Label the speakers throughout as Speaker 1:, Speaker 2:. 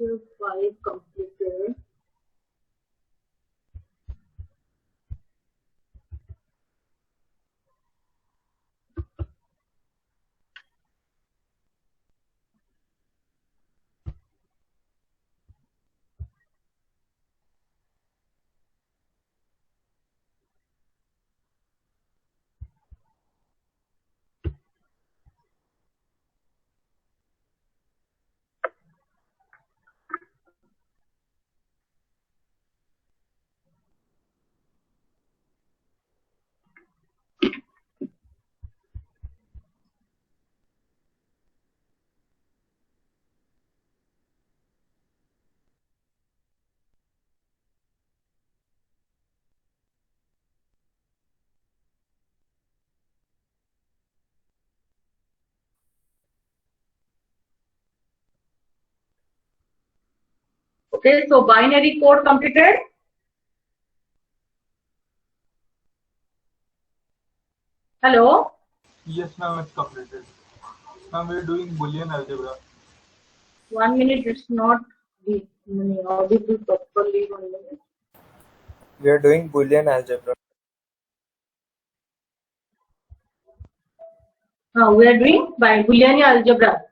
Speaker 1: Lecture 5 completed. Okay, so binary code completed. Hello?
Speaker 2: Yes, ma'am, it's completed. Ma'am, we're doing Boolean algebra.
Speaker 1: 1 minute, it's not audible properly. 1 minute.
Speaker 3: We are doing Boolean algebra.
Speaker 1: We are doing by Boolean algebra.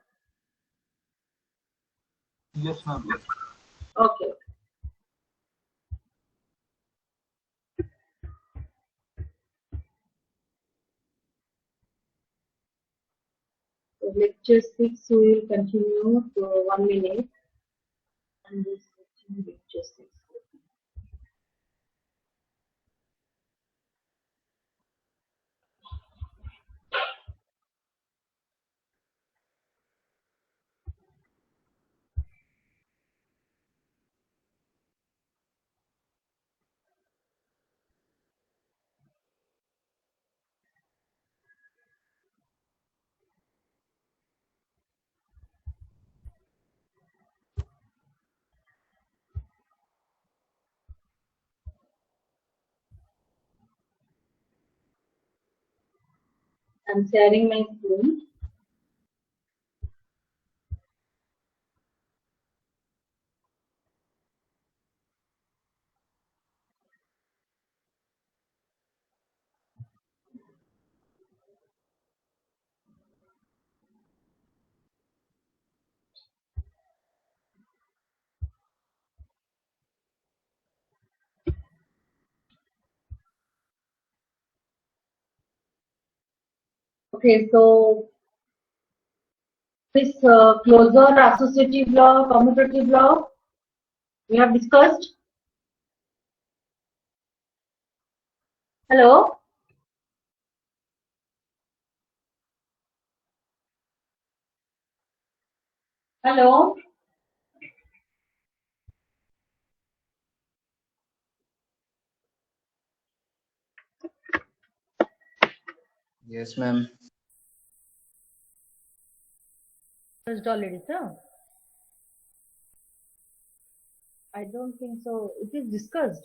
Speaker 2: Yes, ma'am.
Speaker 1: Okay. So lecture 6 we will continue for 1 minute. And this lecture 6. I'm sharing my screen. Okay, so this closure, associative law, commutative law, we have discussed. Hello? Hello?
Speaker 3: Yes, ma'am.
Speaker 1: Already, sir? I don't think so. It is discussed.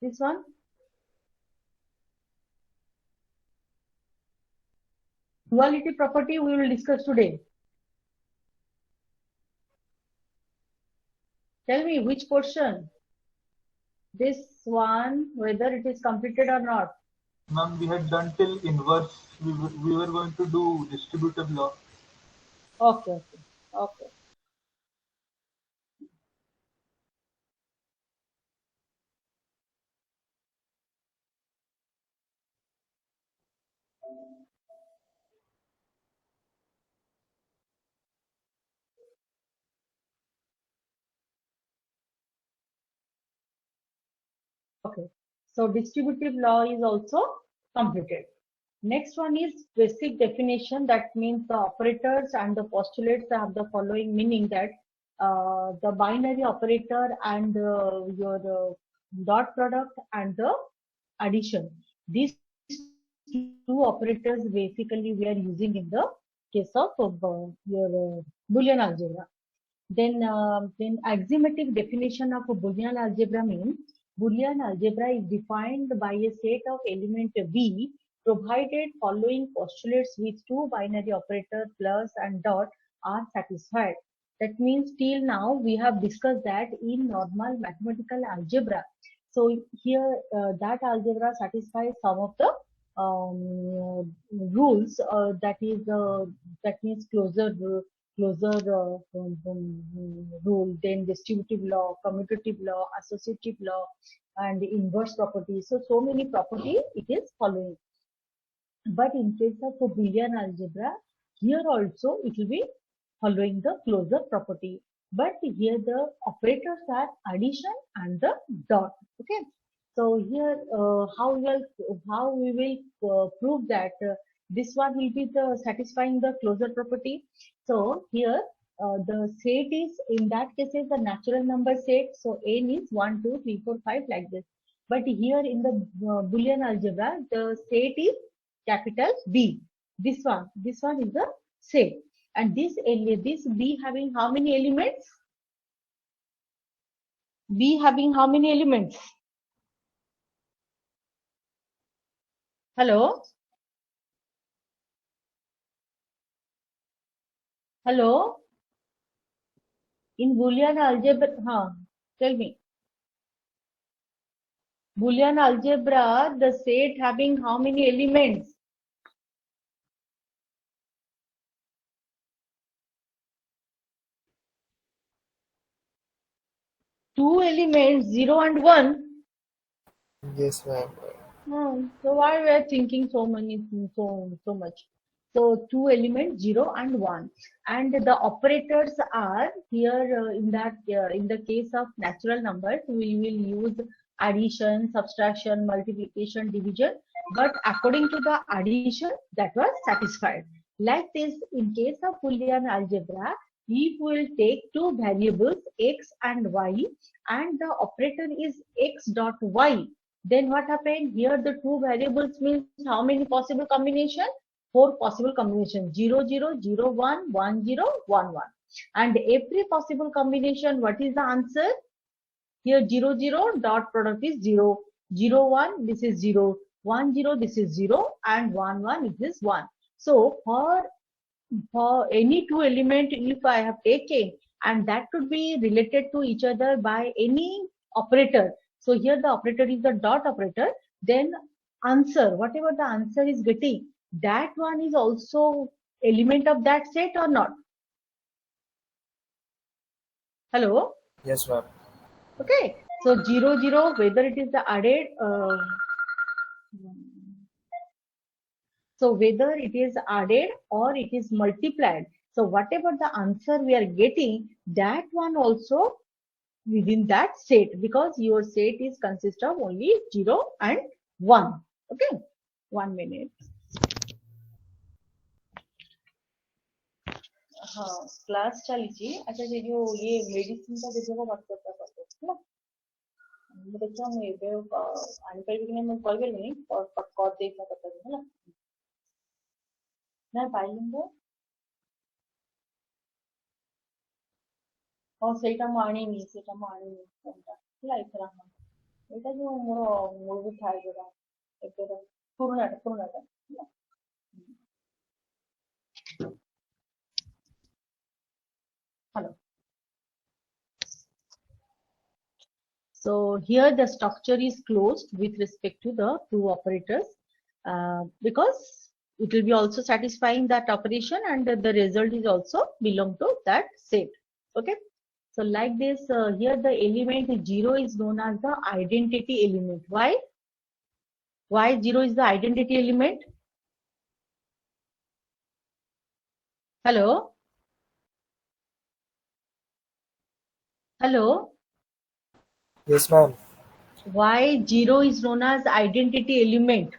Speaker 1: This one? Duality property we will discuss today. Tell me which portion? This one, whether it is completed or not.
Speaker 2: Ma'am, we had done till inverse. We were going to do distributive law.
Speaker 1: Okay, okay, okay. Okay. So distributive law is also completed. Next one is basic definition. That means the operators and the postulates have the following meaning that the binary operator and your dot product and the addition. These two operators basically we are using in the case of your Boolean algebra. Then axiomatic definition of a Boolean algebra means Boolean algebra is defined by a set of element V provided following postulates with two binary operator plus and dot are satisfied. That means till now we have discussed that in normal mathematical algebra. So here that algebra satisfies some of the rules, that means closure rule, then distributive law, commutative law, associative law, and inverse property. So many properties it is following. But in case of a Boolean algebra, here also it will be following the closure property. But here the operators are addition and the dot. Okay. So here how we will prove that this one will be the satisfying the closure property. So here the set is, in that case, is the natural number set. So n is 1, 2, 3, 4, 5 like this. But here in the Boolean algebra, the set is capital B. This one is the set. And this B having how many elements? B having how many elements? Hello? Hello? In Boolean algebra, tell me. Boolean algebra, the set having how many elements? Two elements, 0 and 1.
Speaker 3: Yes, ma'am.
Speaker 1: So why we are thinking so much? So two elements, 0 and 1, and the operators are here in the case of natural numbers we will use addition, subtraction, multiplication, division. But according to the addition, that was satisfied. Like this, in case of Boolean algebra, if we will take two variables x and y, and the operator is x dot y, then what happened here? The two variables means how many possible combinations? 4 possible combinations: 0, 0, 0, 1, 1, 0, 1, 1. And every possible combination, what is the answer? Here 0, 0, dot product is 0, 0, 1, this is 0, 1, 0, this is 0, and 1, 1, this is 1. So for any two element, if I have taken, and that could be related to each other by any operator. So here the operator is the dot operator, then answer, whatever the answer is getting, that one is also element of that set or not? Hello?
Speaker 3: Yes, ma'am.
Speaker 1: Okay. So 0, 0, whether it is the added, so whether it is added or it is multiplied. So whatever the answer we are getting, that one also within that set, because your set is consist of only 0 and 1. Okay, 1 minute. हाँ class चलीची अच्छा ये जो ये medicine का देखो बात करता है ना मैं देखा मैं ये आने पर भी मैं कॉल कर नहीं और पक्का देखना पड़ता है ना ना पाइलेंगे और सेटा मानी नहीं लाइक रहा এটা যে মোর মুরগি খাই দেবা একটা পুরোনাটা hello. So here the structure is closed with respect to the two operators because it will be also satisfying that operation, and the result is also belong to that set. Okay. So like this, here the element 0 is known as the identity element. Why? Why 0 is the identity element? Hello? Hello?
Speaker 3: Yes, ma'am.
Speaker 1: Why 0 is known as identity element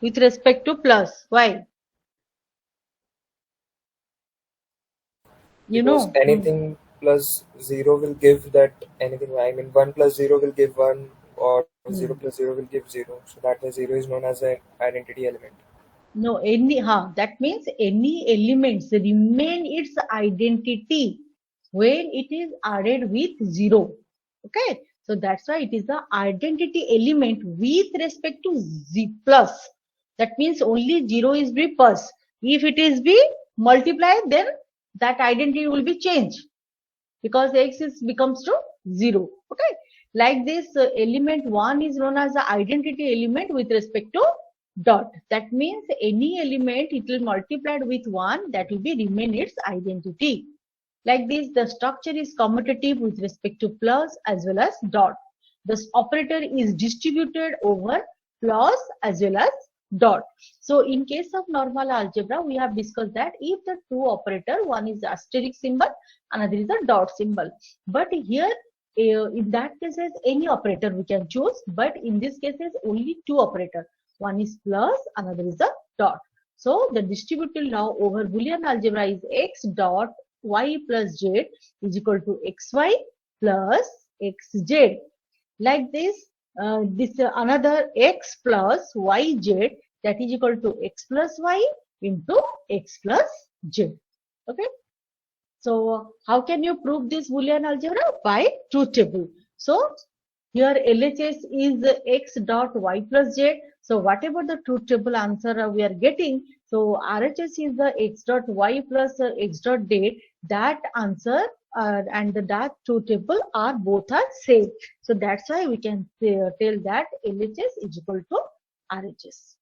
Speaker 1: with respect to plus? Why? You
Speaker 3: Because
Speaker 1: know,
Speaker 3: anything plus 0 will give that anything. I mean, 1 plus 0 will give 1, or 0 plus 0 will give 0. So that way 0 is known as an identity element.
Speaker 1: no, that means any elements remain its identity when it is added with 0. Okay, so that's why it is the identity element with respect to z plus. That means only 0 is be plus. If it is be multiply, then that identity will be changed because x becomes to 0. Okay, like this element 1 is known as the identity element with respect to dot. That means any element it will multiplied with 1, that will be remain its identity. Like this, the structure is commutative with respect to plus as well as dot. This operator is distributed over plus as well as dot. So in case of normal algebra, we have discussed that if the two operator, one is asterisk symbol, another is a dot symbol. But here, in that cases, any operator we can choose. But in this cases, only two operator. One is plus, another is a dot. So the distributive law over Boolean algebra is x dot y plus z is equal to xy plus xz. Like this, another x plus yz, that is equal to x plus y into x plus z. Okay. So how can you prove this Boolean algebra? By truth table. So here LHS is x dot y plus z. So whatever the truth table answer we are getting, so RHS is the x dot y plus x dot z. That answer and that truth table are both are same. So that's why we can tell that LHS is equal to RHS.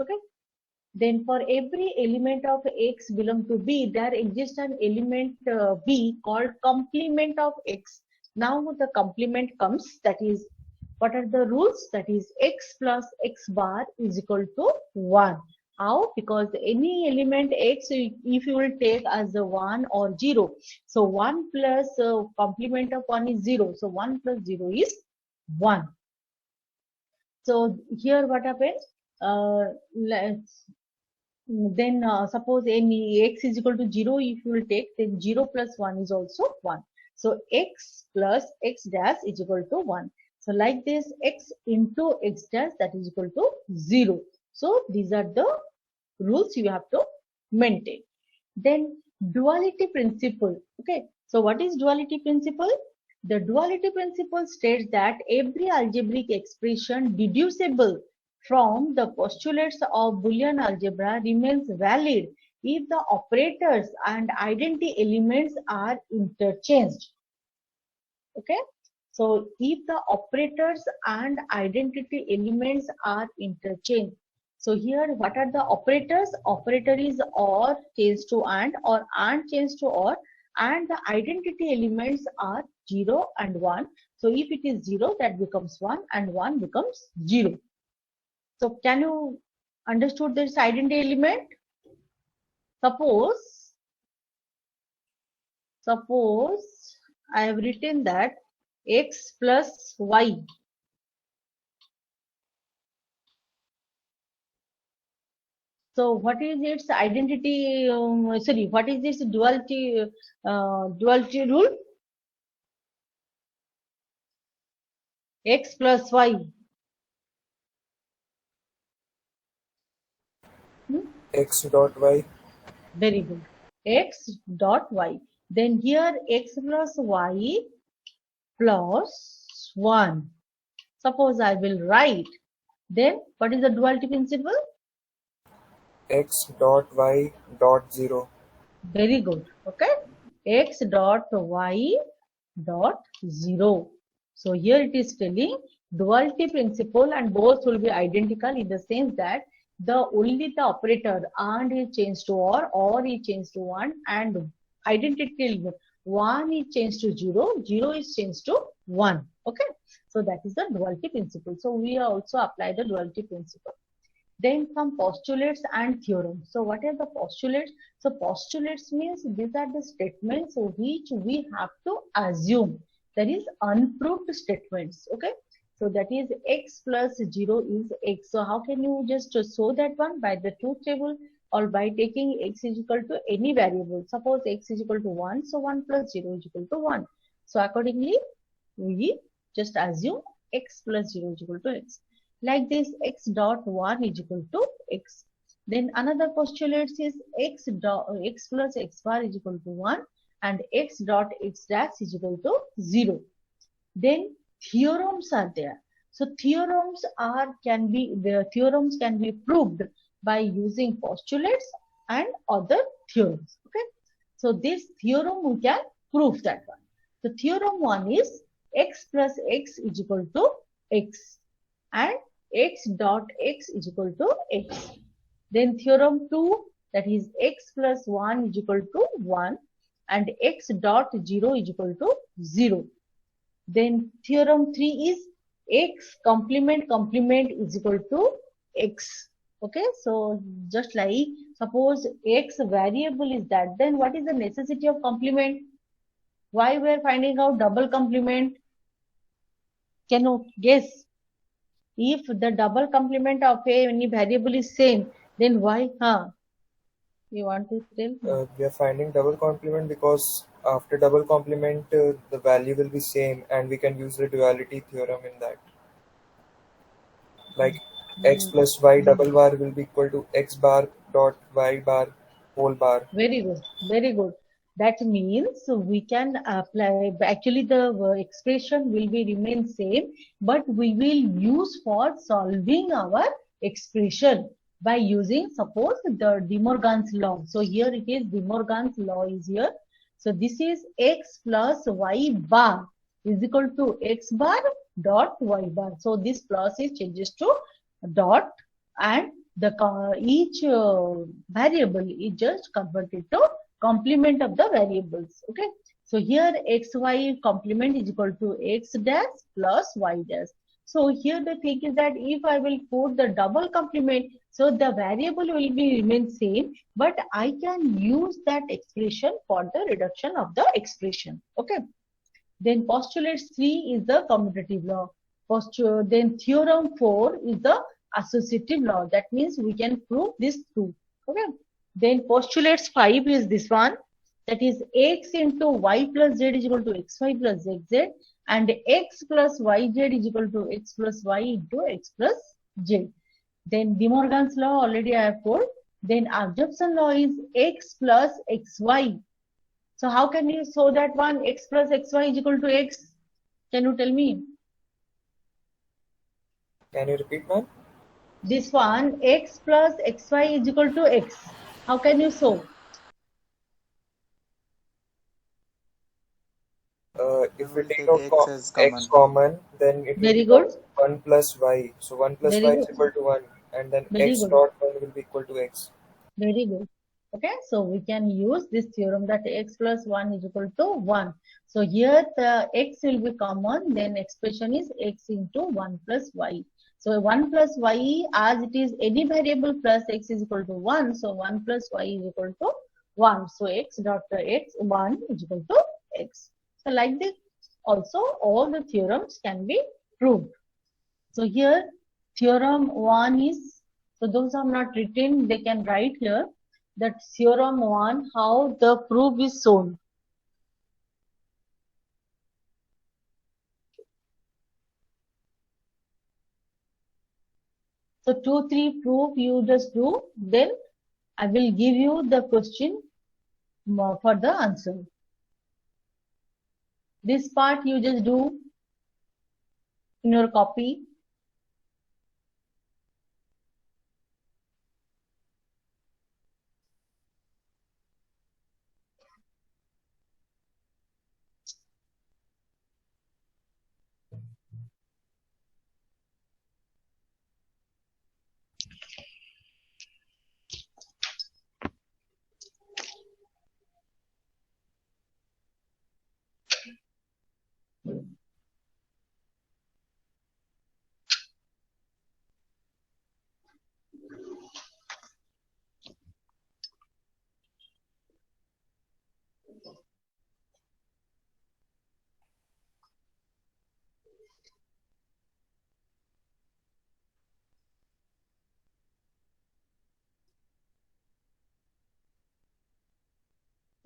Speaker 1: Okay. Then for every element of x belong to B, there exists an element B called complement of x. Now the complement comes, that is, what are the rules? That is x plus x bar is equal to 1. How? Because any element x, if you will take as a 1 or 0, so 1 plus complement of 1 is 0. So 1 plus 0 is 1. So here what happens? Then suppose any x is equal to 0, if you will take, then 0 plus 1 is also 1. So x plus x dash is equal to 1. So like this, x into x dash, that is equal to 0. So these are the rules you have to maintain. Then duality principle. Okay. So what is duality principle? The duality principle states that every algebraic expression deducible from the postulates of Boolean algebra remains valid if the operators and identity elements are interchanged. Okay. So if the operators and identity elements are interchanged. So here what are the operators? Operator is or changed to and, or and changed to or, and the identity elements are 0 and 1. So if it is 0, that becomes 1 and 1 becomes 0. So can you understood this identity element? Suppose I have written that x plus y. So what is its identity? What is this duality rule? X plus y.
Speaker 3: X dot y.
Speaker 1: Very good. X dot y. Then here x plus y plus 1. Suppose I will write. Then what is the duality principle?
Speaker 3: X dot y dot 0.
Speaker 1: Very good. Okay. X dot y dot 0. So here it is telling duality principle, and both will be identical in the sense that only the operator and is changed to or is changed to 1, and identity 1 is changed to 0, 0 is changed to 1. Okay. So that is the duality principle. So we also apply the duality principle. Then come postulates and theorems. So what are the postulates? So postulates means these are the statements which we have to assume. That is unproved statements. Okay. So that is x plus 0 is x. So how can you just show that one? By the truth table or by taking x is equal to any variable. Suppose x is equal to 1. So 1 plus 0 is equal to 1. So accordingly, we just assume x plus 0 is equal to x. Like this, x dot 1 is equal to x. Then another postulate is x plus x bar is equal to 1 and x dot x dash is equal to 0. Then theorems are there. So theorems can be proved by using postulates and other theorems. Okay. So this theorem we can prove that one. So theorem 1 is x plus x is equal to x and x dot x is equal to x. Then theorem 2, that is x plus 1 is equal to 1 and x dot 0 is equal to 0. Then theorem 3 is x complement complement is equal to x. Okay, so just like suppose x variable is that, then what is the necessity of complement? Why we are finding out double complement? Can you guess? If the double complement of any variable is same, then why? You want to tell?
Speaker 3: We are finding double complement because after double complement, the value will be same, and we can use the duality theorem in that. Like x plus y double bar will be equal to x bar dot y bar whole bar.
Speaker 1: Very good, very good. That means we can apply, actually the expression will be remain same, but we will use for solving our expression by using, suppose, the De Morgan's law. So here it is, De Morgan's law is here. So this is x plus y bar is equal to x bar dot y bar. So this plus is changes to dot, and the each variable is just converted to complement of the variables. Okay, so here xy complement is equal to x dash plus y dash. So here the thing is that if I will put the double complement, so the variable will be remain same, but I can use that expression for the reduction of the expression. Okay, then postulate 3 is the commutative law. Then theorem 4 is the associative law. That means we can prove this too. Okay. Then postulates 5 is this one. That is x into y plus z is equal to xy plus zz, and x plus yz is equal to x plus y into x plus z. Then De Morgan's law already I have told. Then Absorption law is x plus xy. So how can you show that one? X plus xy is equal to x. Can you tell me?
Speaker 3: Can you repeat, ma'am?
Speaker 1: This one, x plus xy is equal to x. How can you show?
Speaker 3: If we
Speaker 4: will
Speaker 3: take
Speaker 4: take
Speaker 3: out
Speaker 4: x as
Speaker 3: x
Speaker 4: common.
Speaker 3: common, then it will
Speaker 1: Very
Speaker 3: become
Speaker 1: good.
Speaker 3: 1 plus y. So 1 plus
Speaker 1: Very
Speaker 3: y is
Speaker 1: good.
Speaker 3: equal to 1, and then
Speaker 1: Very
Speaker 3: x
Speaker 1: good.
Speaker 3: dot 1 will be equal to x.
Speaker 1: Very good. Okay, so we can use this theorem that x plus 1 is equal to 1. So here the x will be common, then expression is x into 1 plus y. So 1 plus y, as it is any variable plus x is equal to 1. So 1 plus y is equal to 1. So x dot x 1 is equal to x. So like this also all the theorems can be proved. So here theorem 1 is, so those are not written, they can write here that theorem 1, how the proof is shown. So 2, 3 proof you just do, then I will give you the question for the answer. This part you just do in your copy.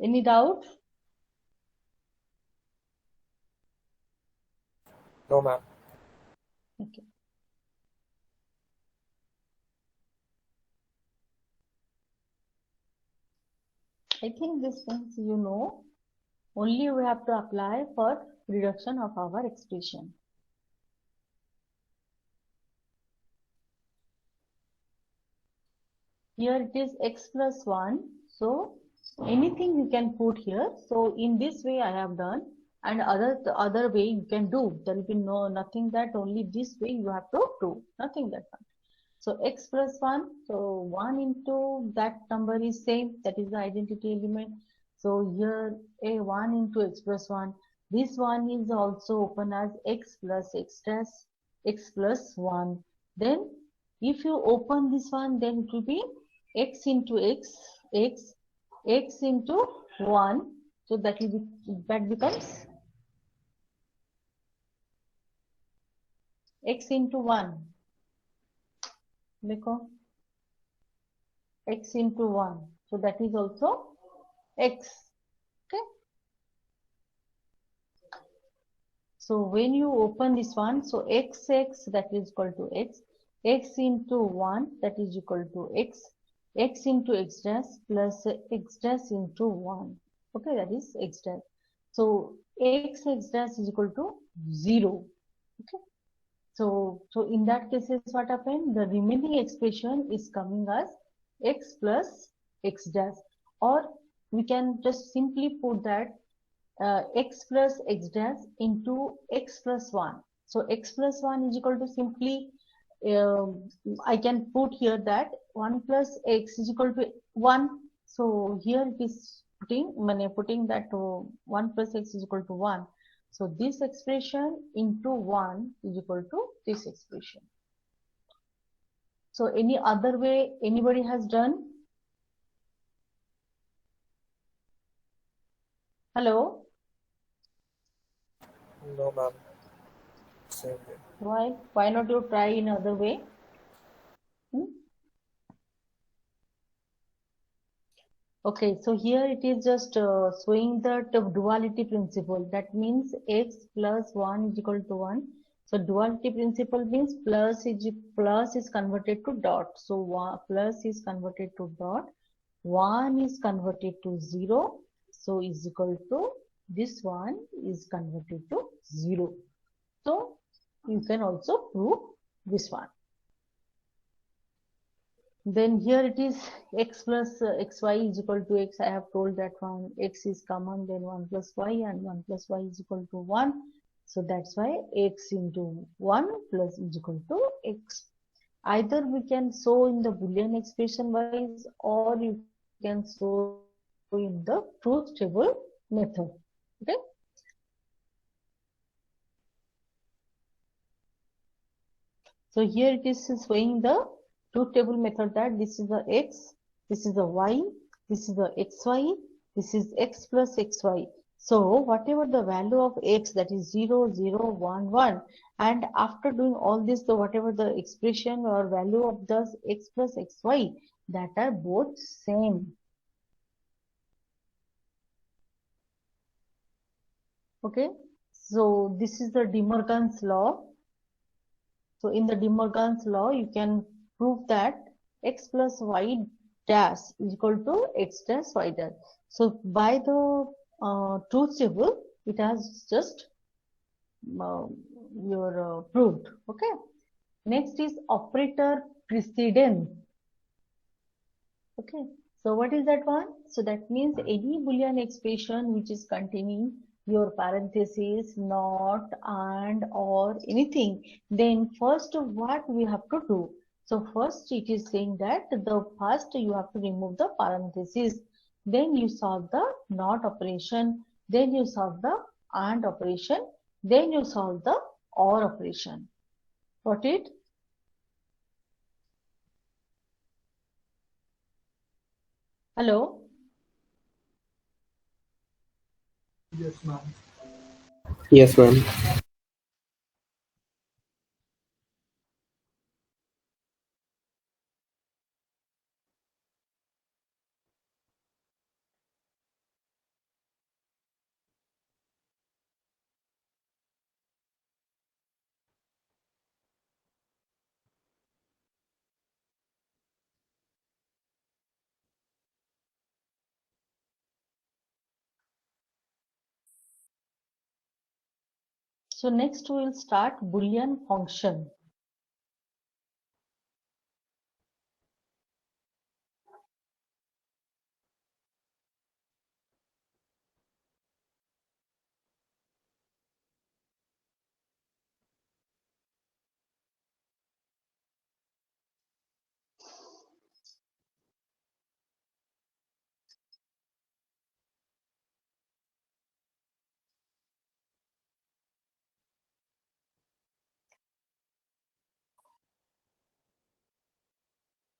Speaker 1: Any doubt?
Speaker 3: No, ma'am.
Speaker 1: Okay. I think this things you know, only we have to apply for reduction of our expression. here it is x plus 1. So anything you can put here. So in this way I have done, and the other way you can do. There will be nothing that only this way you have to do. Nothing that one. So x plus 1. So 1 into that number is same. That is the identity element. So here a 1 into x plus 1. This one is also open as x plus x dash x plus 1. Then if you open this one, then it will be x into x into 1. So that will be, that becomes x into 1. Because x into 1. So that is also x. Okay. So when you open this one, so x that is equal to x into 1 that is equal to x into x dash plus x dash into 1. Okay, that is x dash. So x dash is equal to 0. Okay. So in that cases what happened? The remaining expression is coming as x plus x dash, or we can just simply put that x plus x dash into x plus 1. So x plus 1 is equal to simply, I can put here that 1 plus x is equal to 1. So here it is putting that 1 plus x is equal to 1. So this expression into 1 is equal to this expression. So any other way anybody has done? Hello?
Speaker 3: No, ma'am. Same way.
Speaker 1: Why? Why not you try in other way? Okay, so here it is just showing the duality principle. That means x plus 1 is equal to 1. So duality principle means plus is converted to dot. So plus is converted to dot. 1 is converted to 0. So is equal to this one is converted to 0. So you can also prove this one. Then here it is x plus xy is equal to x. I have told that one x is common, then 1 plus y, and 1 plus y is equal to 1. So that's why x into 1 plus is equal to x. Either we can show in the Boolean expression wise, or you can show in the truth table method. Okay. So here it is showing the truth table method that this is the x, this is the y, this is the xy, this is x plus xy. So whatever the value of x, that is 0, 0, 1, 1, and after doing all this, the whatever the expression or value of the x plus xy, that are both same. Okay, so this is the De Morgan's law. So in the De Morgan's law, you can prove that x plus y dash is equal to x dash y dash. So by the truth table, it has just proved. Okay. Next is operator precedence. Okay. So what is that one? So that means any Boolean expression which is containing your parentheses, not, and, or anything, then first what we have to do? So first it is saying that the first you have to remove the parentheses, then you solve the not operation, then you solve the and operation, then you solve the or operation. Got it? Hello?
Speaker 2: Yes, ma'am.
Speaker 4: Yes, ma'am.
Speaker 1: So next we will start Boolean function.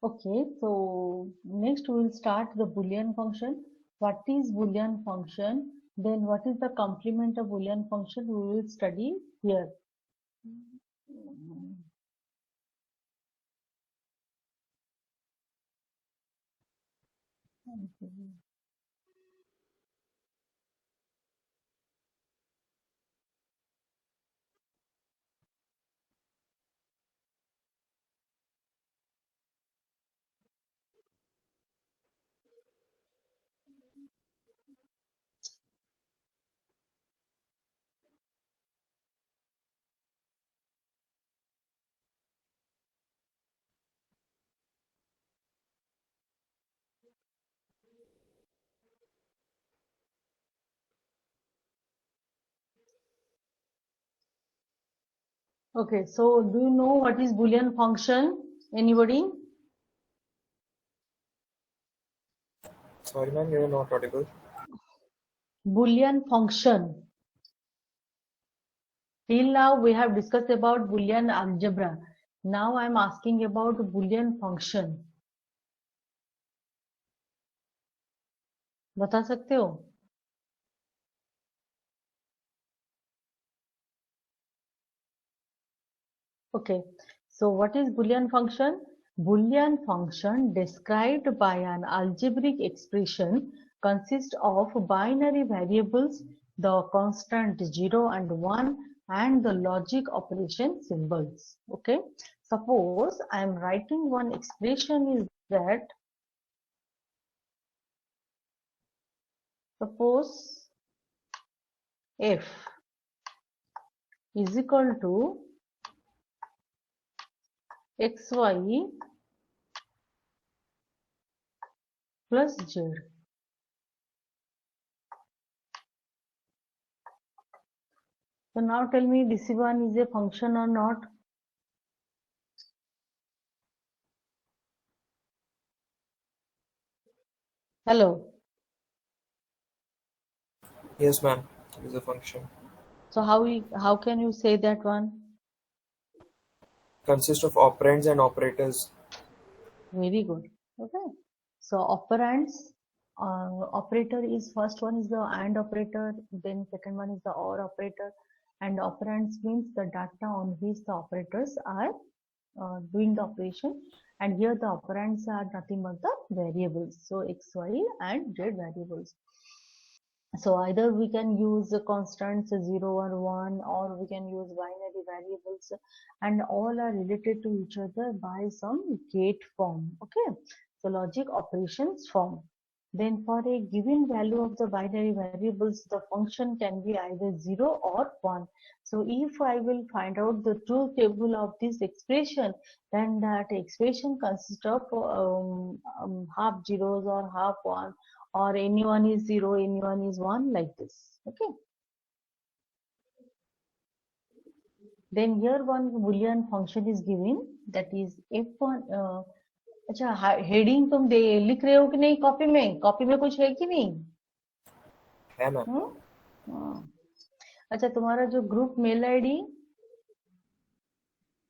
Speaker 1: Okay, so next we will start the Boolean function. What is Boolean function? Then what is the complement of Boolean function? We will study here. Okay, so do you know what is Boolean function? Anybody?
Speaker 3: Sorry, ma'am, you are not audible.
Speaker 1: Boolean function. Till now we have discussed about Boolean algebra. Now I am asking about Boolean function. बता सकते हो? Okay, so what is Boolean function? Boolean function described by an algebraic expression consists of binary variables, the constant 0 and 1, and the logic operation symbols. Okay, suppose I am writing one expression is that, suppose f is equal to xy plus z. So now tell me, this one is a function or not? Hello.
Speaker 3: Yes, ma'am. It is a function.
Speaker 1: So how can you say that one?
Speaker 3: Consists of operands and operators.
Speaker 1: Very good. Okay. So operands, operator is, first one is the AND operator, then second one is the OR operator, and operands means the data on which the operators are doing the operation, and here the operands are nothing but the variables. So x, y, and z variables. So either we can use the constants 0 or 1, or we can use binary variables, and all are related to each other by some gate form. Okay, so logic operations form. Then for a given value of the binary variables, the function can be either 0 or 1. So if I will find out the truth table of this expression, then that expression consists of half zeros or half one, or anyone is 0, anyone is 1, like this. Okay. Then here one Boolean function is given, that is f1. अच्छा, heading तुम दे लिख रहे हो कि नहीं? Copy में कुछ है कि नहीं?
Speaker 3: है मैम.
Speaker 1: अच्छा, तुम्हारा जो group mail ID,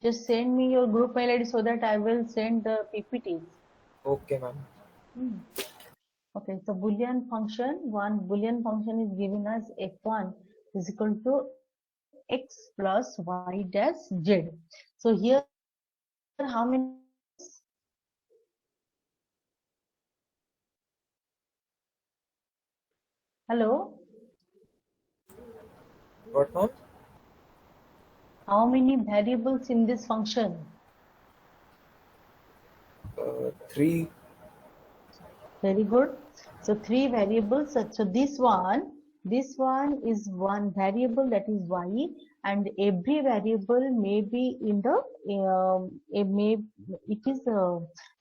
Speaker 1: just send me your group mail ID so that I will send the PPTs.
Speaker 3: Okay, ma'am.
Speaker 1: Okay, so Boolean function, one Boolean function is given as f1 is equal to x plus y dash z. So here how many? Hello?
Speaker 3: What, ma'am?
Speaker 1: How many variables in this function?
Speaker 3: 3.
Speaker 1: Very good. So 3 variables. So this one is one variable, that is y, and every variable may be in the it is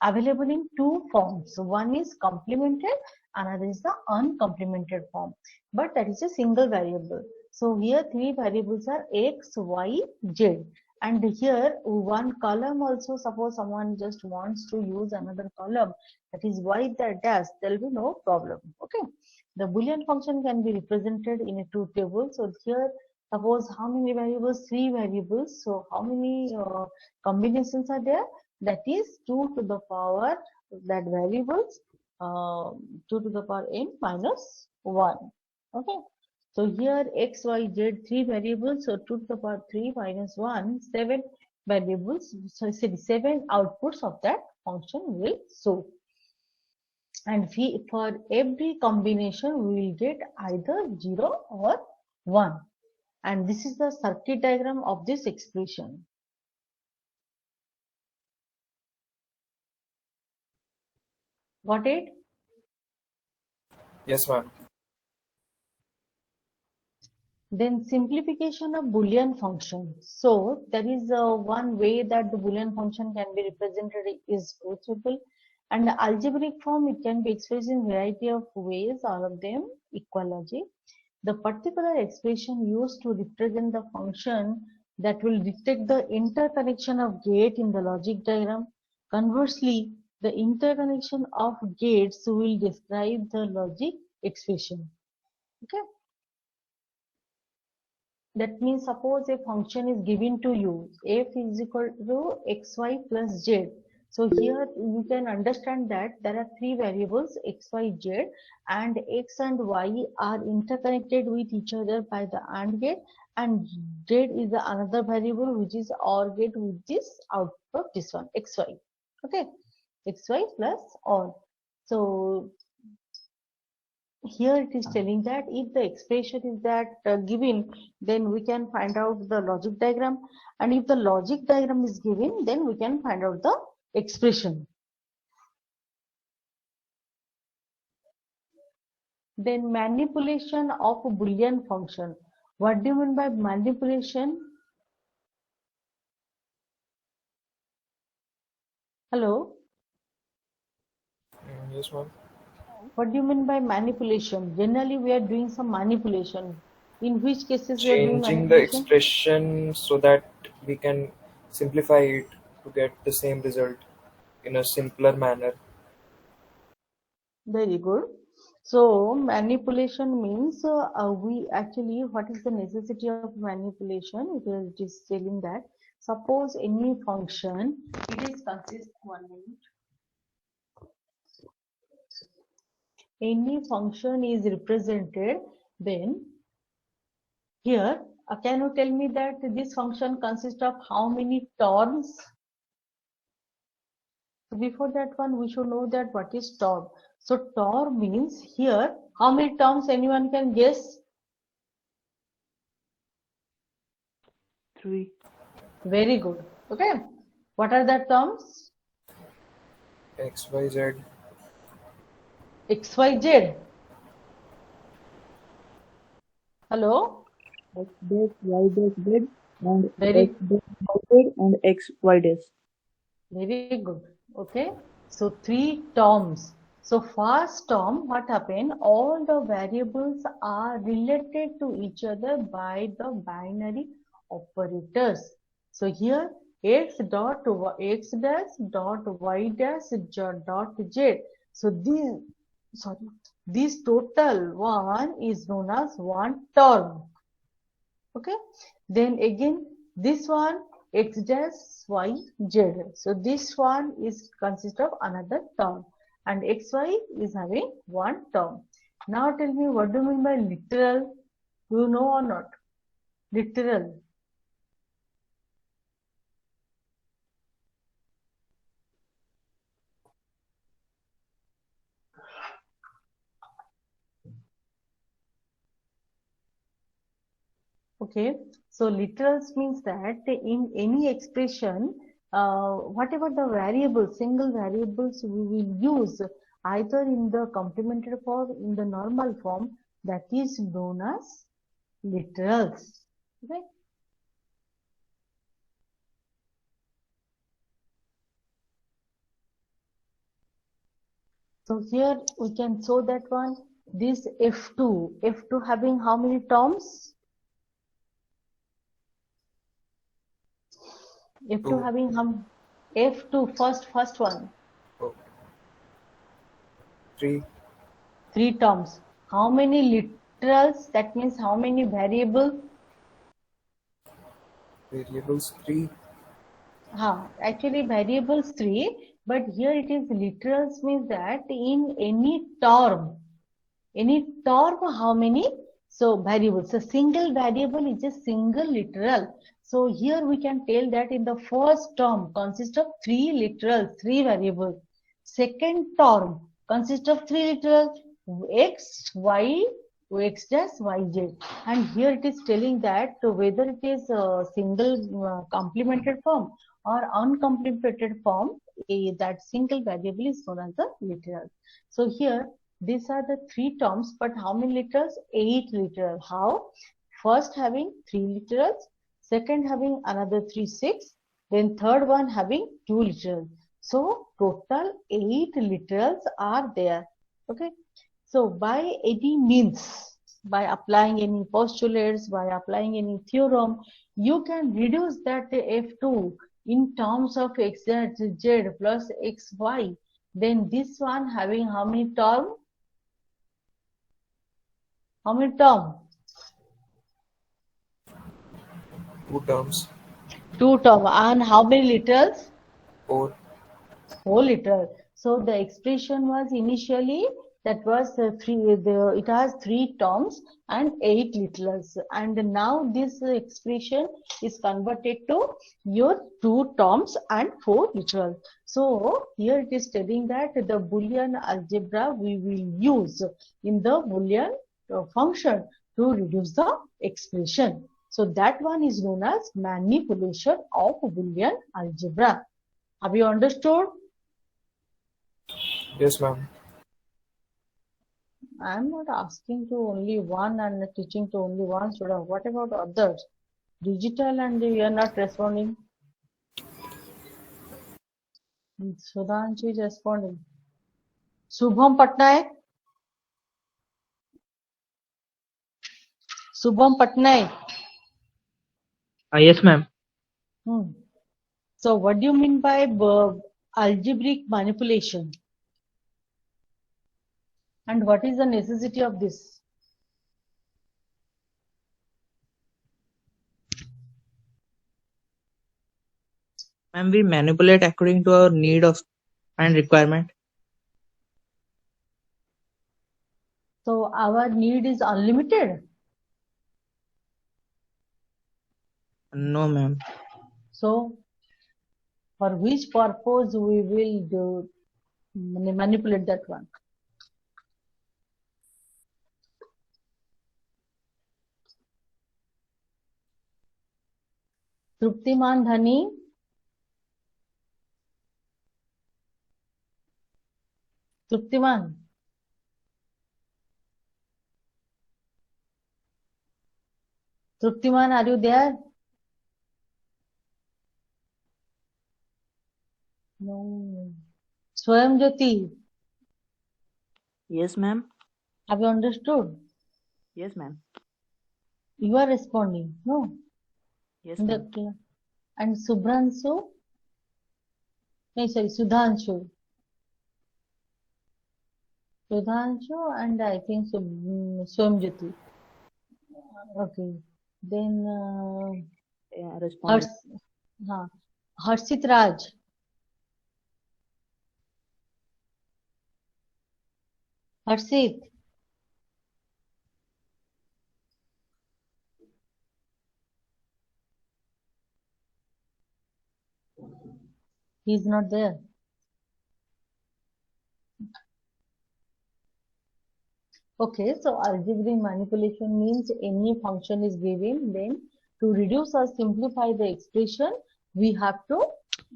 Speaker 1: available in two forms. So one is complemented, another is the uncomplemented form, but that is a single variable. So here 3 variables are x, y, z. And here one column also, suppose someone just wants to use another column, that is y that dash, there will be no problem. Okay, the Boolean function can be represented in a truth table. So here suppose how many variables? 3 variables. So how many combinations are there? that is 2 to the power that variables 2 to the power n minus 1. Okay. So here x, y, z, 3 variables, so 2 to the power 3 minus 1, 7 variables, so 7 outputs of that function will show. And for every combination, we will get either 0 or 1. And this is the circuit diagram of this expression. Got it?
Speaker 3: Yes, ma'am.
Speaker 1: Then simplification of Boolean function. So there is one way that the Boolean function can be represented is truthful, and the algebraic form, it can be expressed in variety of ways, all of them equal logic. The particular expression used to represent the function that will detect the interconnection of gate in the logic diagram. Conversely, the interconnection of gates will describe the logic expression. Okay. That means suppose a function is given to you, f is equal to xy plus z. So here you can understand that there are 3 variables x, y, z, and x and y are interconnected with each other by the AND gate, and z is another variable which is OR gate with this output of this one, xy. Okay, xy plus OR. So here it is telling that if the expression is that given, then we can find out the logic diagram, and if the logic diagram is given, then we can find out the expression. Then manipulation of a Boolean function. What do you mean by manipulation? Hello?
Speaker 3: Yes, ma'am.
Speaker 1: What do you mean by manipulation? Generally, we are doing some manipulation. In which cases we are doing
Speaker 3: Changing the
Speaker 1: manipulation?
Speaker 3: expression so that we can simplify it to get the same result in a simpler manner.
Speaker 1: Very good. So manipulation means we actually, what is the necessity of manipulation? It is telling that suppose any function, it is consist 1 minute. Any function is represented, then here can you tell me that this function consists of how many terms? Before that one, we should know that what is term. So term means here, how many terms anyone can guess?
Speaker 5: 3.
Speaker 1: Very good. Okay. What are the terms?
Speaker 3: X, Y, Z.
Speaker 1: X, Y, Z. Hello?
Speaker 5: X dash, Y dash, Z, and
Speaker 1: Very,
Speaker 5: X dash, Y dash, and X, Y dash.
Speaker 1: very good. Okay. So 3 terms. So first term, what happened? All the variables are related to each other by the binary operators. So here x dot x dash dot y dash dot z. So this total one is known as one term. Okay. Then again this one x dash y z. So this one is consist of another term, and xy is having one term. Now tell me, what do you mean by literal? Do you know or not? Literal. Okay, so literals means that in any expression, whatever the variables, single variables we will use either in the complementary form, in the normal form, that is known as literals. Okay. So here we can show that one, this F2 having how many terms? F2
Speaker 3: Two.
Speaker 1: having F2 first one.
Speaker 3: Oh. 3.
Speaker 1: 3 terms. How many literals? That means how many variables?
Speaker 3: Variables 3.
Speaker 1: Actually variables three, but here it is literals means that in any term how many? So variables. So single variable is a single literal. So here we can tell that in the first term consists of three literals, three variables. Second term consists of three literals, x, y, x dash, y, z. And here it is telling that whether it is a single complemented form or uncomplemented form, that single variable is known as the literal. So here these are the three terms, but how many literals? 8 literals. How? First having 3 literals, second having another 3, 6, then third one having 2 literals. So total 8 literals are there. Okay. So by any means, by applying any postulates, by applying any theorem, you can reduce that F2 in terms of x z plus xy. Then this one having how many terms? How many terms?
Speaker 3: 2 terms.
Speaker 1: 2 terms. And how many literals?
Speaker 3: 4.
Speaker 1: 4 literal. So the expression was initially that was it has 3 terms and 8 literals. And now this expression is converted to your 2 terms and 4 literals. So here it is telling that the Boolean algebra we will use in the Boolean function to reduce the expression. So that one is known as manipulation of Boolean algebra. Have you understood?
Speaker 3: Yes, ma'am.
Speaker 1: I am not asking to only one and teaching to only one student. What about others? Digital and you are not responding. Sudhanshu is responding. Subham Patnaik. Subham Patnaik.
Speaker 6: Yes, ma'am.
Speaker 1: So what do you mean by algebraic manipulation? And what is the necessity of this?
Speaker 6: Ma'am, we manipulate according to our need of and requirement.
Speaker 1: So our need is unlimited?
Speaker 6: No, ma'am.
Speaker 1: So for which purpose we will manipulate that one? तृप्तिमान धनी तृप्तिमान तृप्तिमान are you there no स्वयं ज्योति
Speaker 5: Yes, ma'am.
Speaker 1: have you understood
Speaker 5: Yes, ma'am.
Speaker 1: you are responding no
Speaker 5: Yes,
Speaker 1: in the
Speaker 5: ma'am.
Speaker 1: and Subhranshu no sorry Sudhanshu and I think Swam Jyoti okay then
Speaker 5: Yeah, responding.
Speaker 1: Harshit Raj Harshit he is not there. Okay, so algebraic manipulation means any function is given, then to reduce or simplify the expression, we have to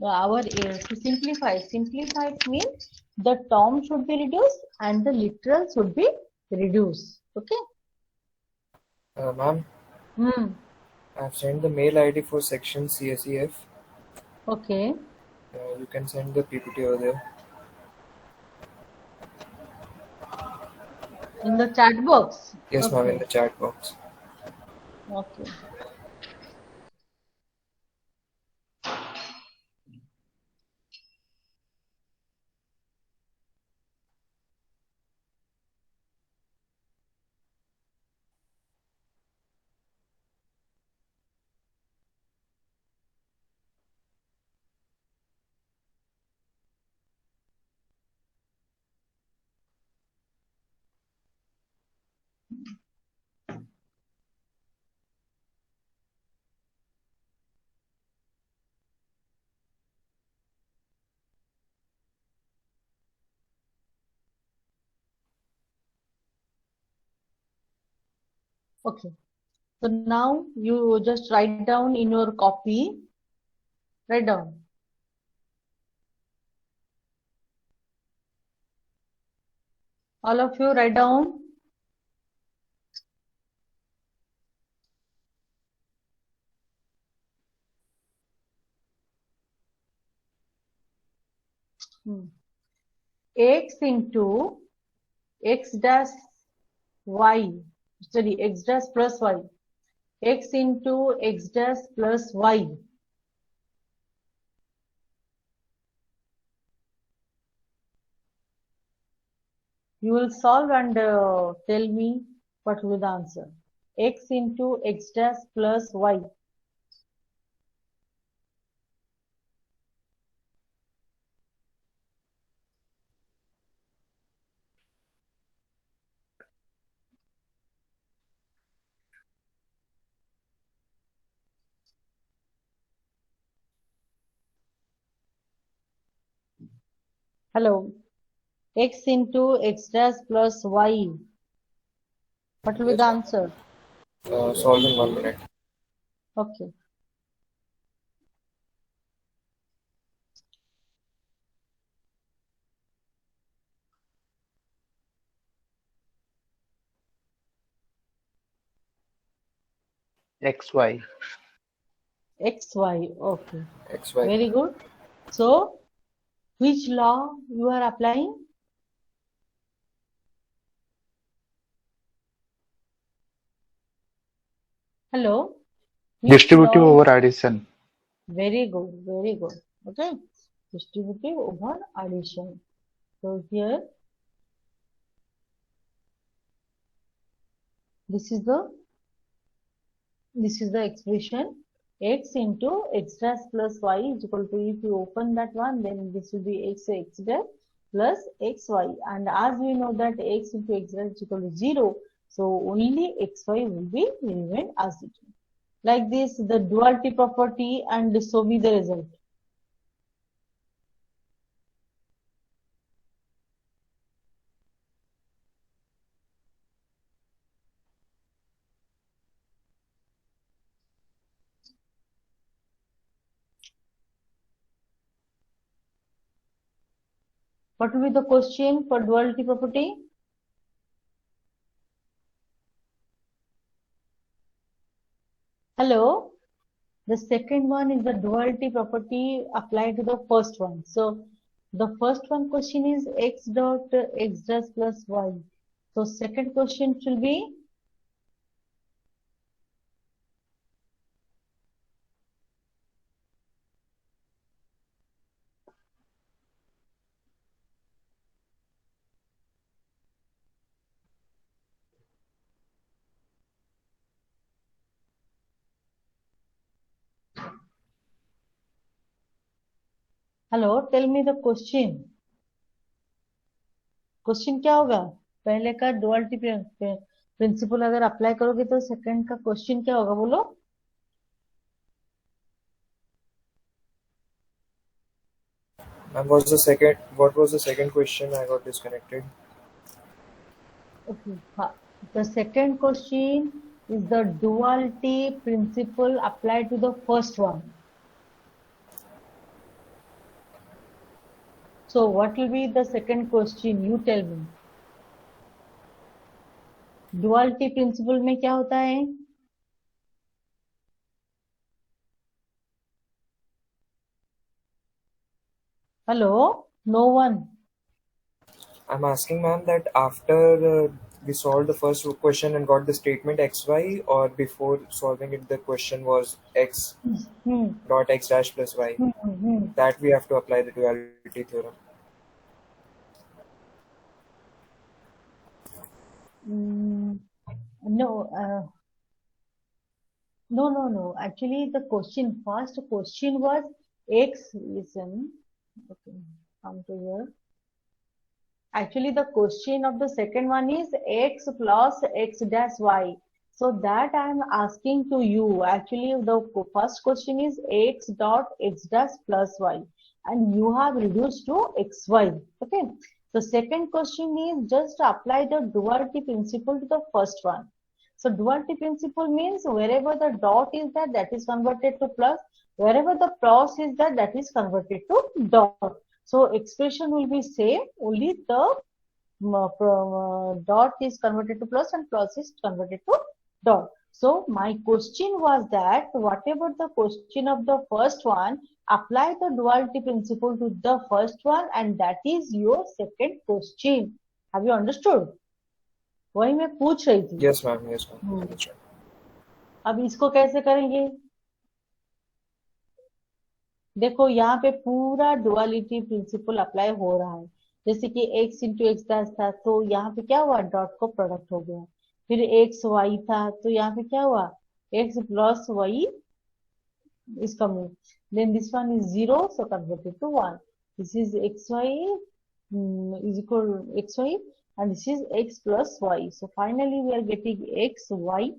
Speaker 1: to simplify. Simplify means the term should be reduced and the literal should be reduced. Okay.
Speaker 3: Ma'am, I've sent the mail ID for section CSEF.
Speaker 1: Okay.
Speaker 3: You can send the PPT over there.
Speaker 1: In the chat box.
Speaker 3: Yes,
Speaker 1: okay.
Speaker 3: ma'am, in the chat box.
Speaker 1: Okay. Okay. So now you just write down in your copy. Write down. All of you write down. X into x dash y. Study x dash plus y. X into x dash plus y. You will solve and tell me what will be the answer. X into x dash plus y. Hello. X into x dash plus y. What will be
Speaker 3: Yes,
Speaker 1: the
Speaker 3: ma'am.
Speaker 1: answer?
Speaker 3: Solve in 1 minute.
Speaker 1: Okay.
Speaker 7: XY.
Speaker 1: XY. Okay.
Speaker 3: XY.
Speaker 1: Very good. So, which law you are applying? Hello. Which
Speaker 7: Distributive
Speaker 1: law?
Speaker 7: over addition.
Speaker 1: Very good. Very good. Okay. Distributive over addition. So here, this is the expression x into x dash plus y is equal to, if you open that one, then this will be x dash plus xy, and as we know that x into x dash is equal to 0, so only xy will be remain as it is. Like this, the duality property, and so be the result. What will be the question for duality property? Hello. The second one is the duality property applied to the first one. So the first one question is x dot x dash plus y. So second question will be, hello, tell me the question. Question क्या होगा? पहले का duality principal अगर apply करोगे तो second का question क्या होगा, बोलो.
Speaker 3: And what was the second question? I got disconnected.
Speaker 1: Okay. The second question is the duality principle applied to the first one. So what will be the second question? You tell me. Duality principle में क्या होता है? Hello? No one.
Speaker 3: I'm asking, ma'am, that after we solved the first question and got the statement xy, or before solving it, the question was x dot x dash plus y. That we have to apply the duality theorem.
Speaker 1: No. No. Actually, the first question was x. Listen. Okay. Come to here. Actually, the question of the second one is x plus x dash y. So that I am asking to you. Actually, the first question is x dot x dash plus y, and you have reduced to xy. Okay. The second question is just apply the duality principle to the first one. So duality principle means wherever the dot is there, that is converted to plus. Wherever the plus is there, that is converted to dot. So expression will be same, only the dot is converted to plus and plus is converted to dot. So my question was that whatever the question of the first one, apply the duality principle to the first one, and that is your second question. Have you understood? वही मैं पूछ रही थी.
Speaker 3: Yes, ma'am. Yes, ma'am. Understood.
Speaker 1: अब इसको कैसे करेंगे? देखो यहाँ पे पूरा डुअलिटी प्रिंसिपल अप्लाई हो रहा है. जैसे कि x इंटू एक्स था, तो यहाँ पे क्या हुआ, डॉट को प्रोडक्ट हो गया. फिर एक्स वाई था, तो यहाँ पे क्या हुआ, x plus y is coming. Then this one is 0, so converted to 1. This is xy is equal to xy, and this is x plus y. So finally we are getting x, y,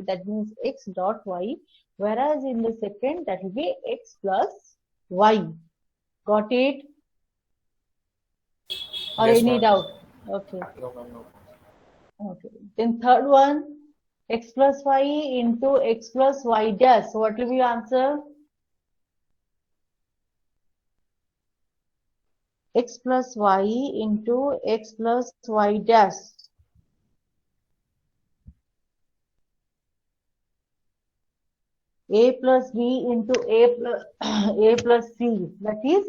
Speaker 1: that means x dot y, whereas in the second that will be x plus y. Got it? Or
Speaker 3: Yes,
Speaker 1: any
Speaker 3: ma'am.
Speaker 1: doubt? Okay.
Speaker 3: No, ma'am. No.
Speaker 1: Okay. Then third one, x plus y into x plus y dash. So what will be your answer? X plus y into x plus y dash. A plus B into A plus A plus C. That is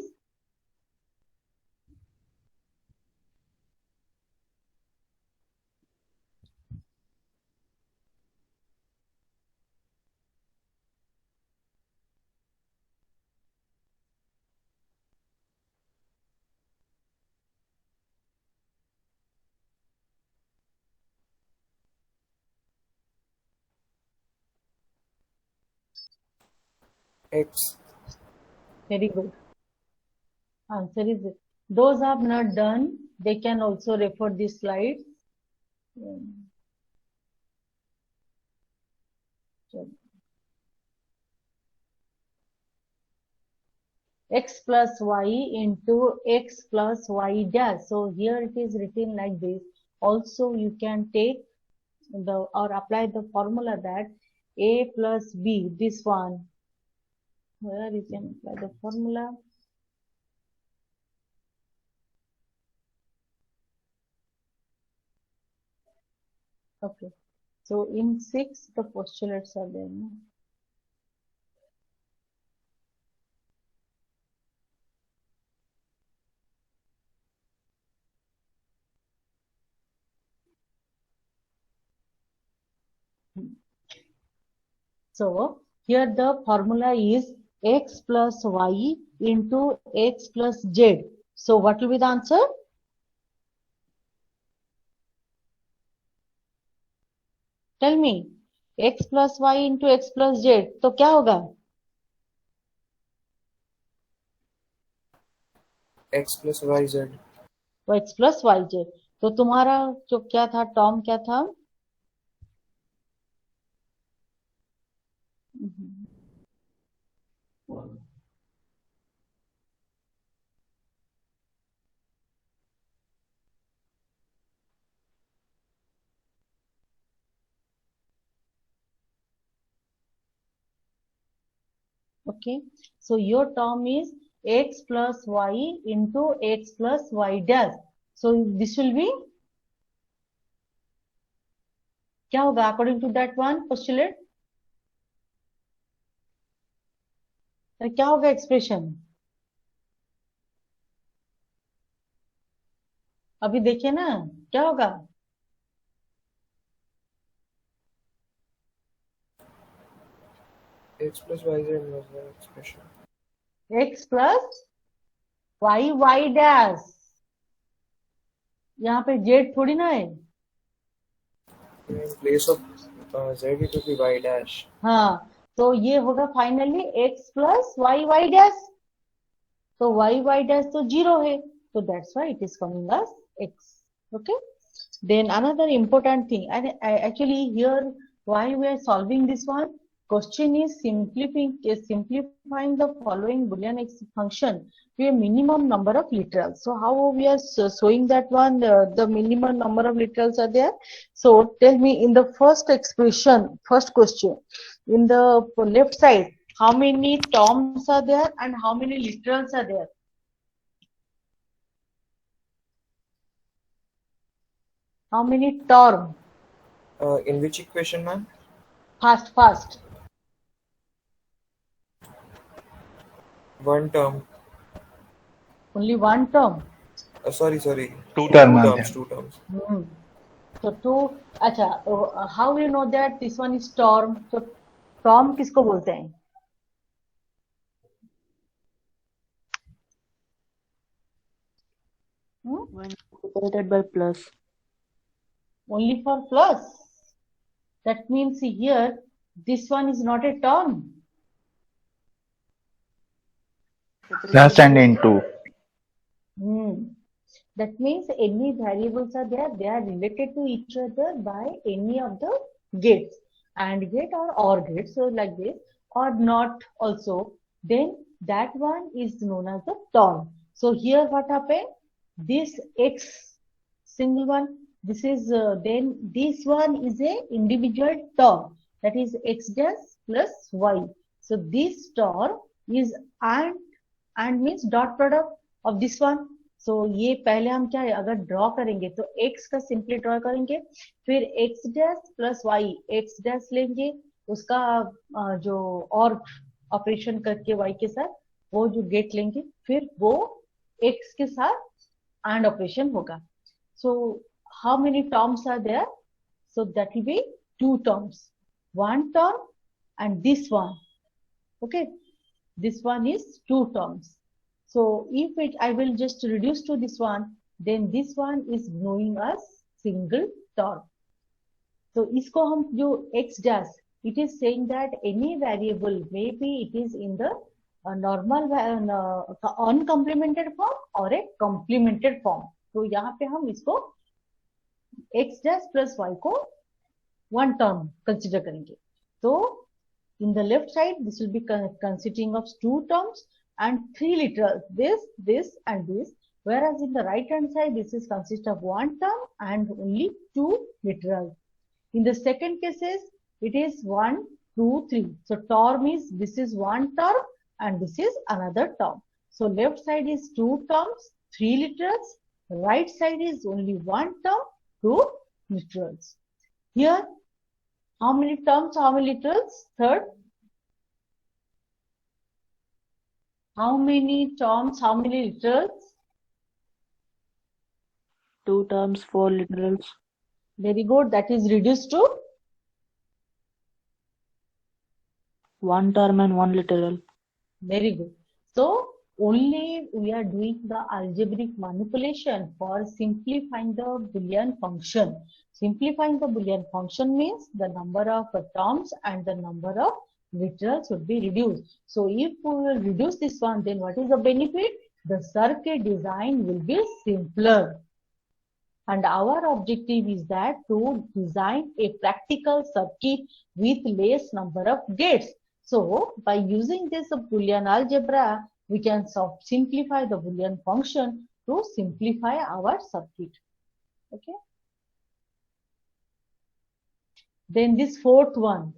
Speaker 3: X.
Speaker 1: very good. Answer is it. Those have not done, they can also refer this slide. X plus y into x plus y dash. So here it is written like this. Also you can take the or apply the formula that a plus b, this one, where you can apply the formula. Okay, so in 6 the postulates are there. No? So here the formula is x plus y into x plus z. So what will be the answer? Tell me, x plus y into x plus z. तो क्या होगा?
Speaker 3: X plus Y Z.
Speaker 1: वो x plus y z. तो तुम्हारा जो क्या था, term क्या था? Okay, so your term is x plus y into x plus y dash. So this will be क्या होगा according to that one postulate? तो क्या होगा एक्सप्रेशन? अभी देखिए ना क्या होगा.
Speaker 3: X plus Y Z was the expression.
Speaker 1: x plus y dash. यहाँ पे z थोड़ी ना है.
Speaker 3: In place of Z, it will be Y dash.
Speaker 1: हाँ, तो ये होगा finally x plus y dash. तो y dash तो 0 है, so that's why it is coming as x. Okay. Then another important thing, and actually here why we are solving this one, question is simplifying the following Boolean function to a minimum number of literals. So how we are showing that one, the minimum number of literals are there. So tell me in the first expression, first question, in the left side, how many terms are there and how many literals are there? How many term?
Speaker 3: In which equation, ma'am?
Speaker 1: Fast.
Speaker 3: One term.
Speaker 1: Only one term.
Speaker 3: Sorry.
Speaker 7: Two term.
Speaker 3: Two terms.
Speaker 1: So two. अच्छा. How you know that this one is term? So term किसको बोलते हैं?
Speaker 5: When separated by plus.
Speaker 1: Only for plus. That means here this one is not a term.
Speaker 7: Plus and into.
Speaker 1: That means any variables are there, they are related to each other by any of the gates, and gate or OR gate, so like this, or not also, then that one is known as the term. So here what happened? This x single one, this is then this one is a individual term, that is x dash plus y. So this term is and means dot product of this one. So ये पहले हम क्या है, अगर draw करेंगे तो x का simply draw करेंगे, फिर x dash plus y, x dash लेंगे, उसका जो और ऑपरेशन करके y के साथ वो जो गेट लेंगे, फिर वो x के साथ एंड ऑपरेशन होगा. So how many terms are there? So that will be two terms, one term and this one. Okay, this one is two terms. So if I will just reduce to this one, then this one is knowing as single term. So इसको हम जो x dash, it is saying that any variable, maybe it is in the normal uncomplemented form or a complemented form. तो यहाँ पे हम इसको x dash plus y को one term consider करेंगे. So in the left side, this will be consisting of two terms and three literals, this and this, whereas in the right hand side, this is consist of one term and only two literals. In the second cases, it is 1, 2, 3. So term is, this is one term and this is another term. So left side is two terms, three literals. Right side is only one term, two literals. Here, how many terms, how many literals? Third. How many terms, how many literals?
Speaker 5: Two terms, four literals.
Speaker 1: Very good. That is reduced to
Speaker 5: One term and one literal.
Speaker 1: very good. So only we are doing the algebraic manipulation for simplifying the Boolean function. Simplifying the Boolean function means the number of terms and the number of literals would be reduced. So if we will reduce this one, then what is the benefit? The circuit design will be simpler. And our objective is that to design a practical circuit with less number of gates. So by using this Boolean algebra, we can simplify the Boolean function to simplify our circuit. Okay. Then this fourth one.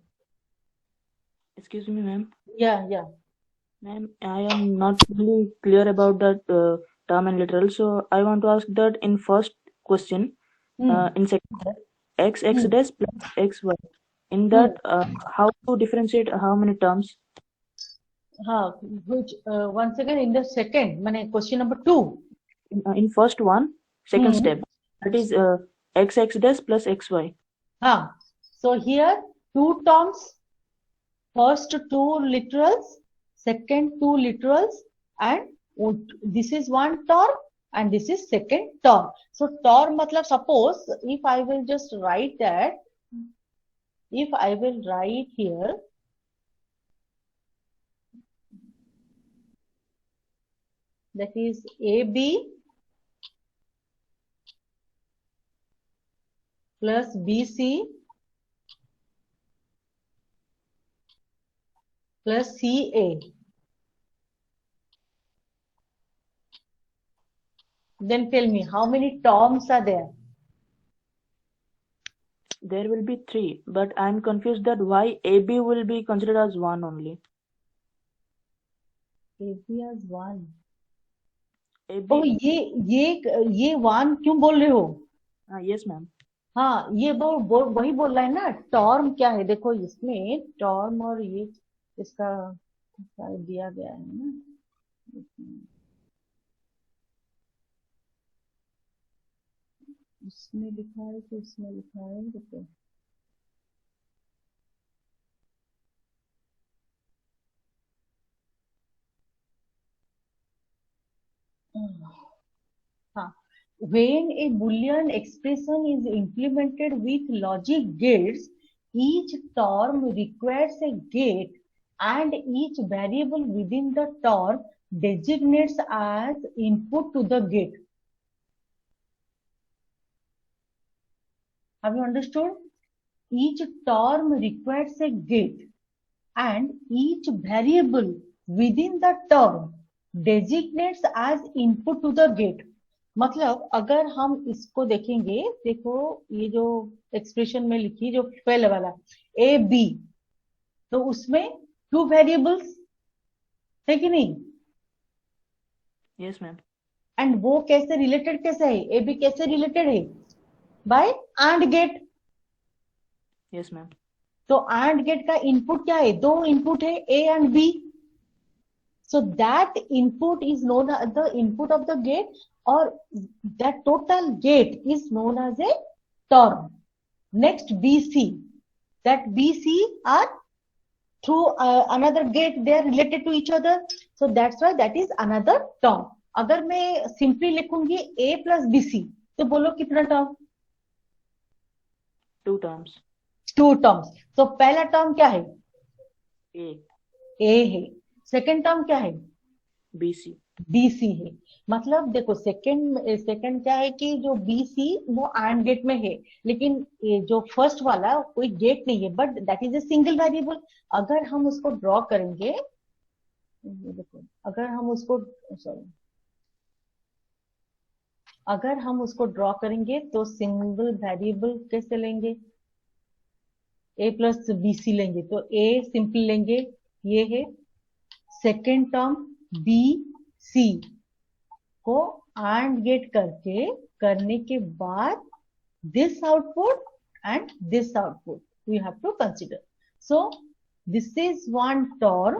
Speaker 5: Excuse me, ma'am.
Speaker 1: Yeah.
Speaker 5: Ma'am, I am not really clear about that term and literal. So I want to ask that in first question, in second, x dash plus x y. In that, how to differentiate how many terms?
Speaker 1: Which once again in the second, question number 2.
Speaker 5: In first one, second step, that is x dash plus xy.
Speaker 1: So here two terms, first two literals, second two literals, and this is one term and this is second term. So term matlab, suppose if I will just write that, if I will write here, that is AB plus BC plus CA. Then tell me, how many terms are there?
Speaker 5: There will be 3, but I'm confused that why AB will be considered as 1 only.
Speaker 1: AB as 1.
Speaker 5: AB.
Speaker 1: Oh, ये 1 क्यों बोल रहे हो?
Speaker 5: Yes, ma'am.
Speaker 1: हाँ, ये वही बोल रहा है ना. टर्म क्या है? देखो इसमें टर्म और ये इसका दिया गया है ना. इसमें लिखा है कि इसमें लिखा है. देखो हाँ, when a Boolean expression is implemented with logic gates, each term requires a gate and each variable within the term designates as input to the gate. Have you understood? Each term requires a gate and each variable within the term designates as input to the gate. मतलब अगर हम इसको देखेंगे, देखो ये जो expression में लिखी जो पहले वाला ए बी, तो उसमें 2 वेरिएबल्स है कि नहीं?
Speaker 5: Yes, ma'am.
Speaker 1: एंड वो कैसे रिलेटेड कैसे है? ए बी कैसे रिलेटेड है? By and gate.
Speaker 5: Yes, ma'am.
Speaker 1: तो एंड गेट का इनपुट क्या है? 2 इनपुट है, A and B. So that input is known as the input of the gate, or that total gate is known as a term. Next BC, that BC are through another gate, they are related to each other, so that's why that is another term. अगर मैं simply लिखूंगी A plus BC, तो बोलो कितना term?
Speaker 5: 2 terms.
Speaker 1: 2 terms. तो पहला term क्या है?
Speaker 5: A.
Speaker 1: A है. सेकेंड टर्म क्या है?
Speaker 5: BC.
Speaker 1: BC है. मतलब देखो सेकेंड क्या है कि जो BC वो एंड गेट में है, लेकिन ये जो फर्स्ट वाला कोई गेट नहीं है, but that is a single variable. अगर हम उसको ड्रॉ करेंगे, देखो अगर हम उसको ड्रॉ करेंगे तो सिंगल वेरिएबल कैसे लेंगे? A प्लस BC लेंगे, तो A सिंपल लेंगे, ये है. सेकेंड टर्म BC को एंड गेट करने के बाद this output and this output we have to consider. So this is one term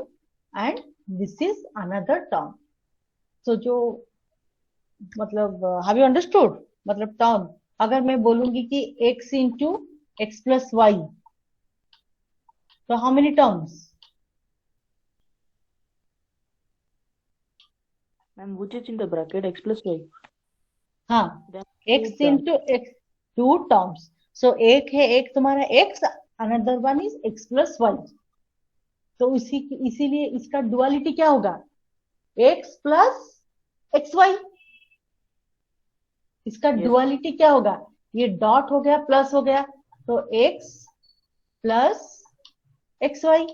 Speaker 1: and this is another term. So जो मतलब हैव यू अंडरस्टूड? मतलब टर्म अगर मैं बोलूंगी कि x into x plus y, तो how many terms?
Speaker 5: Ma'am, which is in the bracket x plus y.
Speaker 1: हाँ,
Speaker 5: Then
Speaker 1: x
Speaker 5: 2 terms.
Speaker 1: Into x, 2 terms. So एक है एक तुम्हारा x, another one is x plus y. तो इसीलिए इसका duality क्या होगा? x plus x y. इसका
Speaker 5: Yes.
Speaker 1: डुअलिटी क्या होगा? ये डॉट हो गया प्लस हो गया, तो x plus x y.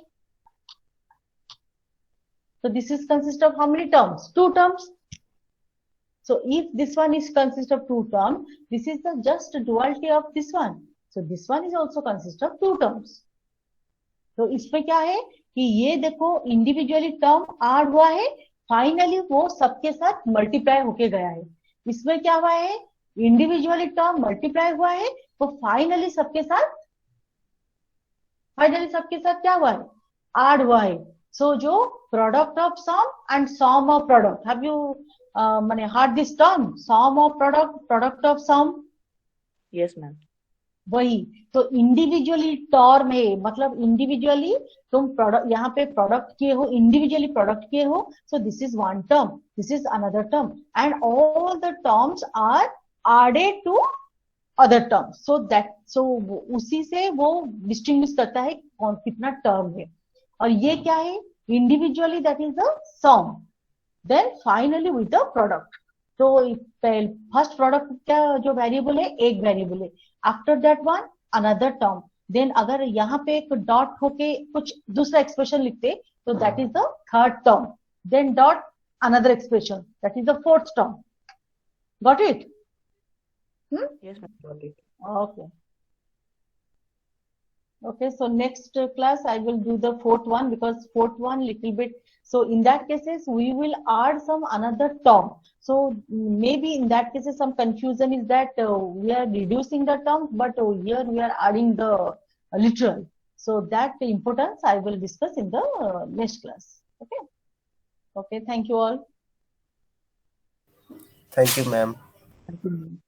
Speaker 1: So this is consist of how many terms? 2 terms. So if this one is consist of 2 terms, this is the just duality of this one. So this one is also consist of 2 terms. तो इसमें क्या है कि ये देखो individually term add हुआ है, finally वो सबके साथ मल्टीप्लाई होके गया है. इसमें क्या हुआ है? इंडिविजुअली टर्म मल्टीप्लाई हुआ है, तो फाइनली सबके साथ क्या हुआ है? ऐड हुआ है. So जो product of sum and sum of product, have you माने heard this term? Sum of product of sum.
Speaker 5: Yes, ma'am.
Speaker 1: वही तो इंडिविजुअली टर्म है, मतलब इंडिविजुअली तुम प्रोडक्ट यहाँ पे प्रोडक्ट किए हो, इंडिविजुअली प्रोडक्ट किए हो. So this is one term, this is another term, and all the terms are added to other terms. So उसी से वो डिस्टिंग्विश करता है कौन कितना टर्म है. और ये क्या है? Individually that is the sum, then finally with the product. तो फर्स्ट प्रोडक्ट का जो वेरिएबल है एक वेरिएबल है, after that one another term, then अगर यहाँ पे एक डॉट होके कुछ दूसरा एक्सप्रेशन लिखते तो that is the third term, then dot another expression, that is the fourth term. Got it?
Speaker 5: Yes, ma'am. Got it.
Speaker 1: Okay. Okay, so next class I will do the fourth one, because fourth one little bit. So in that cases we will add some another term. So maybe in that cases some confusion is that we are reducing the term, but here we are adding the literal. So that importance I will discuss in the next class. Okay. Okay. Thank you all.
Speaker 8: Thank you, ma'am.
Speaker 6: Thank you.